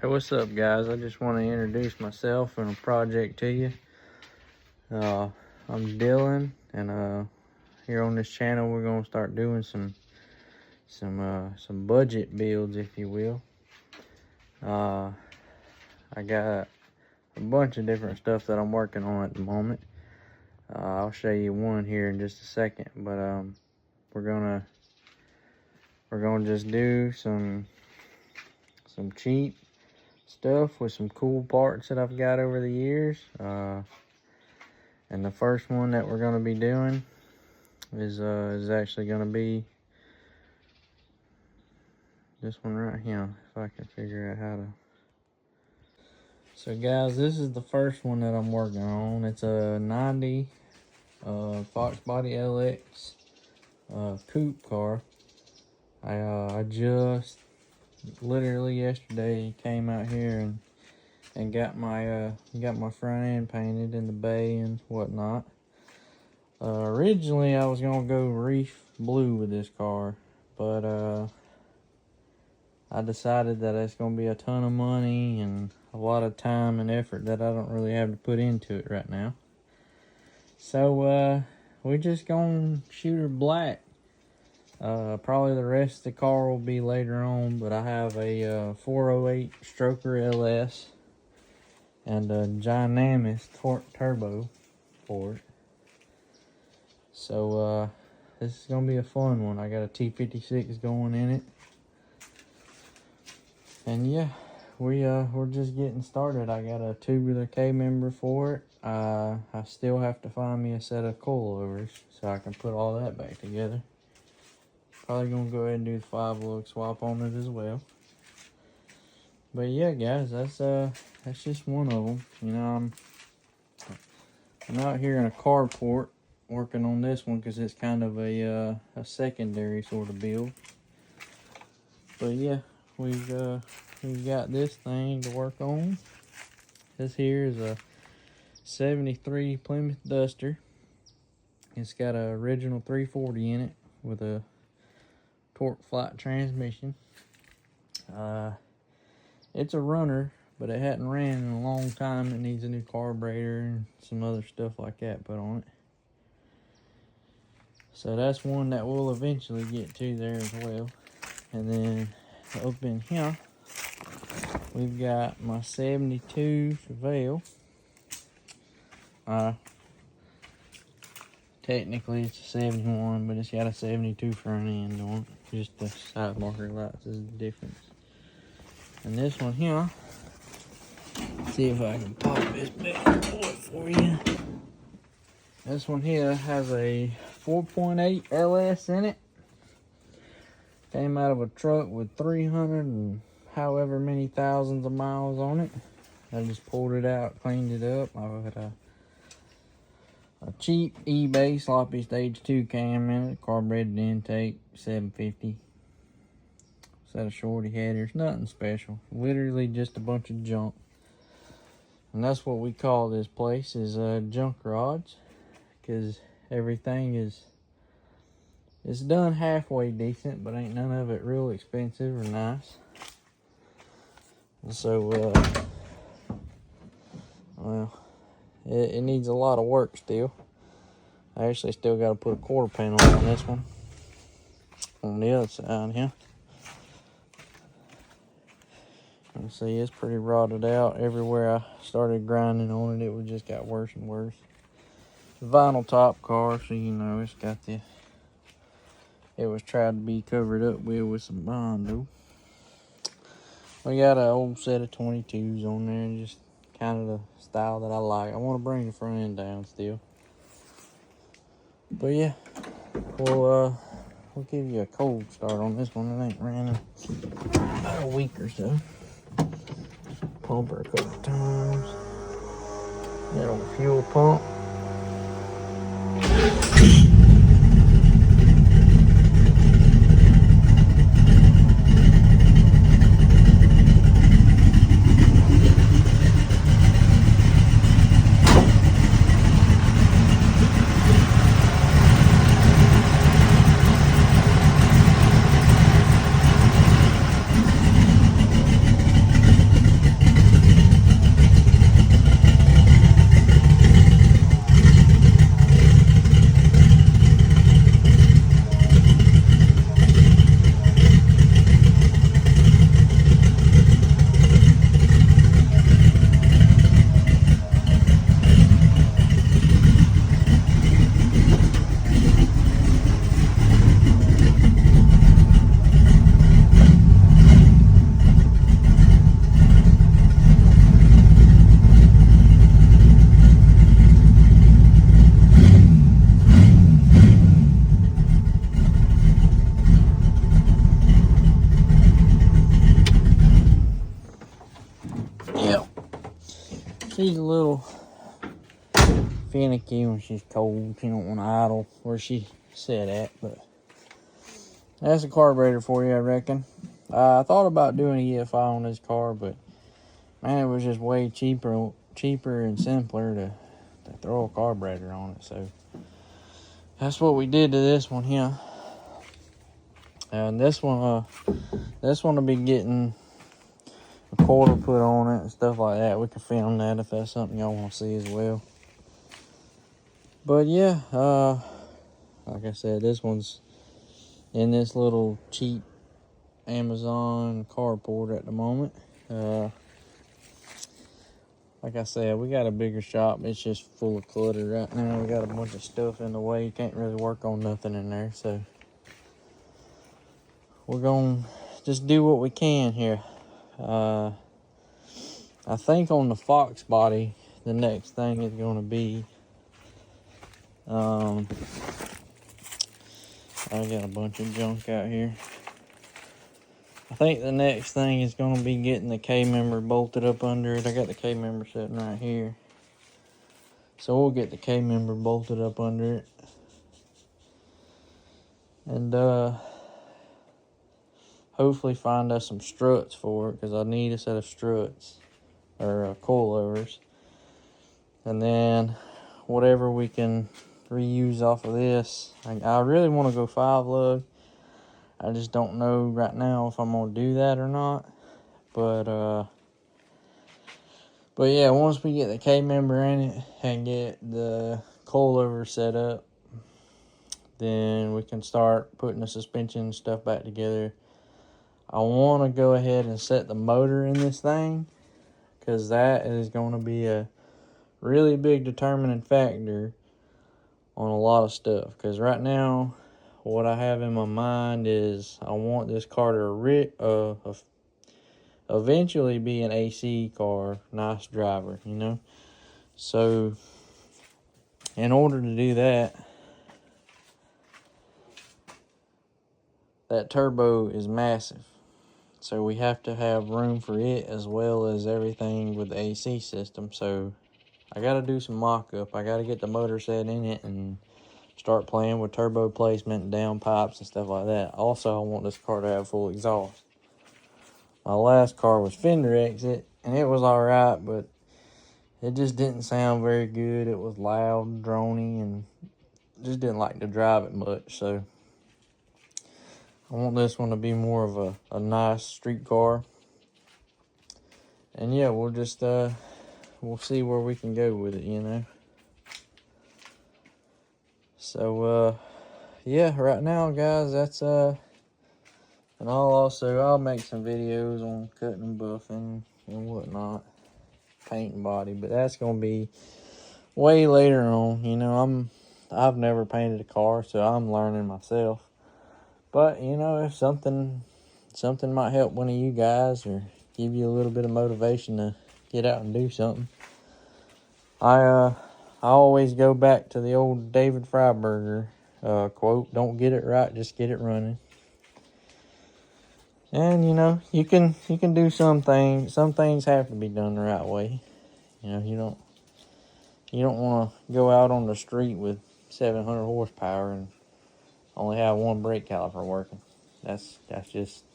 Hey, what's up, guys? I just want to introduce myself and a project to you. I'm Dylan, and here on this channel we're gonna start doing some budget builds, if you will. I got a bunch of different stuff that I'm working on at the moment. I'll show you one here in just a second, but we're gonna just do some cheap stuff with some cool parts that I've got over the years. And the first one that we're going to be doing is actually going to be this one right here, if I can figure out how to. So guys, this is the first one that I'm working on. It's a 90 Fox Body LX coupe car. I just literally yesterday came out here and got my front end painted in the bay and whatnot. Originally I was gonna go reef blue with this car, but I decided that it's gonna be a ton of money and a lot of time and effort that I don't really have to put into it right now. So we're just gonna shoot her black. Probably the rest of the car will be later on, but I have a 408 Stroker LS and a Dynamics turbo for it. So this is gonna be a fun one. I got a T56 going in it, and yeah, we're just getting started. I got a tubular K member for it. I still have to find me a set of coilovers so I can put all that back together. Probably gonna go ahead and do the 5-lug swap on it as well. But yeah, guys, that's just one of them. You know, I'm out here in a carport working on this one because it's kind of a secondary sort of build. But yeah, we've got this thing to work on. This here is a 73 Plymouth Duster. It's got an original 340 in it with a torque flight transmission. It's a runner, but it hadn't ran in a long time. It needs a new carburetor and some other stuff like that put on it. So that's one that we'll eventually get to there as well. And then up in here, we've got my 72 Chevelle. Technically it's a 71, but it's got a 72 front end on it. Just the side marker lights is the difference. And this one here, see if I can pop this bad boy for you. This one here has a 4.8 LS in it. Came out of a truck with 300 and however many thousands of miles on it. I just pulled it out, cleaned it up. I had a cheap eBay sloppy stage 2 cam in it, carbureted intake, 750. Set of shorty headers, nothing special. Literally just a bunch of junk. And that's what we call this place, is junk rods, because everything it's done halfway decent, but ain't none of it real expensive or nice. And so well, it needs a lot of work still. I actually still got to put a quarter panel on this one on the other side here. You see, it's pretty rotted out. Everywhere I started grinding on it, it just got worse and worse. It's a vinyl top car, so you know it's got the. It was tried to be covered up with some Bondo. We got an old set of 22s on there, just kind of the style that I like. I want to bring the front end down still. But yeah, we'll give you a cold start on this one. It ain't ran in about a week or so. Pump her a couple times. That old fuel pump. she's a little finicky when she's cold. She don't want to idle where she sit at, but that's a carburetor for you, I reckon. I thought about doing a EFI on this car, but man, it was just way cheaper and simpler to throw a carburetor on it. So that's what we did to this one here. And this one will be getting a quarter put on it and stuff like that. We can film that if that's something y'all want to see as well. But yeah, like I said, this one's in this little cheap Amazon carport at the moment. Like I said, we got a bigger shop. It's just full of clutter right now. We got a bunch of stuff in the way. You can't really work on nothing in there. So we're going to just do what we can here. I think on the Fox body, the next thing is going to be, I got a bunch of junk out here. I think the next thing is going to be getting the K-member bolted up under it. I got the K-member sitting right here. So we'll get the K-member bolted up under it. And hopefully find us some struts for it, because I need a set of struts or coilovers. And then whatever we can reuse off of this. I really want to go 5-lug. I just don't know right now if I'm gonna do that or not. But yeah, once we get the K-member in it and get the coilover set up, then we can start putting the suspension stuff back together. I want to go ahead and set the motor in this thing, because that is going to be a really big determining factor on a lot of stuff. Because right now, what I have in my mind is I want this car to eventually be an AC car, nice driver, you know. So in order to do that, that turbo is massive. So we have to have room for it as well as everything with the AC system. So I got to do some mock-up. I got to get the motor set in it and start playing with turbo placement and downpipes and stuff like that. Also, I want this car to have full exhaust. My last car was fender exit, and it was alright, but it just didn't sound very good. It was loud, drony, and just didn't like to drive it much. So I want this one to be more of a nice street car. And yeah, we'll just we'll see where we can go with it, you know. So yeah, right now, guys, that's and I'll make some videos on cutting and buffing and whatnot, paint and body, but that's gonna be way later on. You know, I've never painted a car, so I'm learning myself. But you know, if something might help one of you guys or give you a little bit of motivation to get out and do something, I always go back to the old David Freiberger quote: "Don't get it right, just get it running." And you know, you can do some things. Some things have to be done the right way. You know, you don't want to go out on the street with 700 horsepower and only have one brake caliper working. That's just,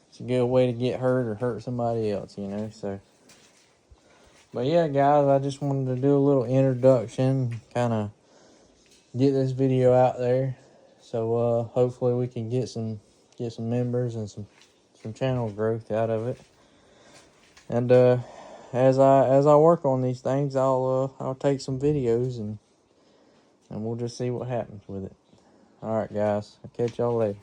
it's a good way to get hurt or hurt somebody else, you know. So, but yeah, guys, I just wanted to do a little introduction, kind of get this video out there. So hopefully we can get some members and some channel growth out of it. And as I work on these things, I'll take some videos and we'll just see what happens with it. All right, guys, I'll catch y'all later.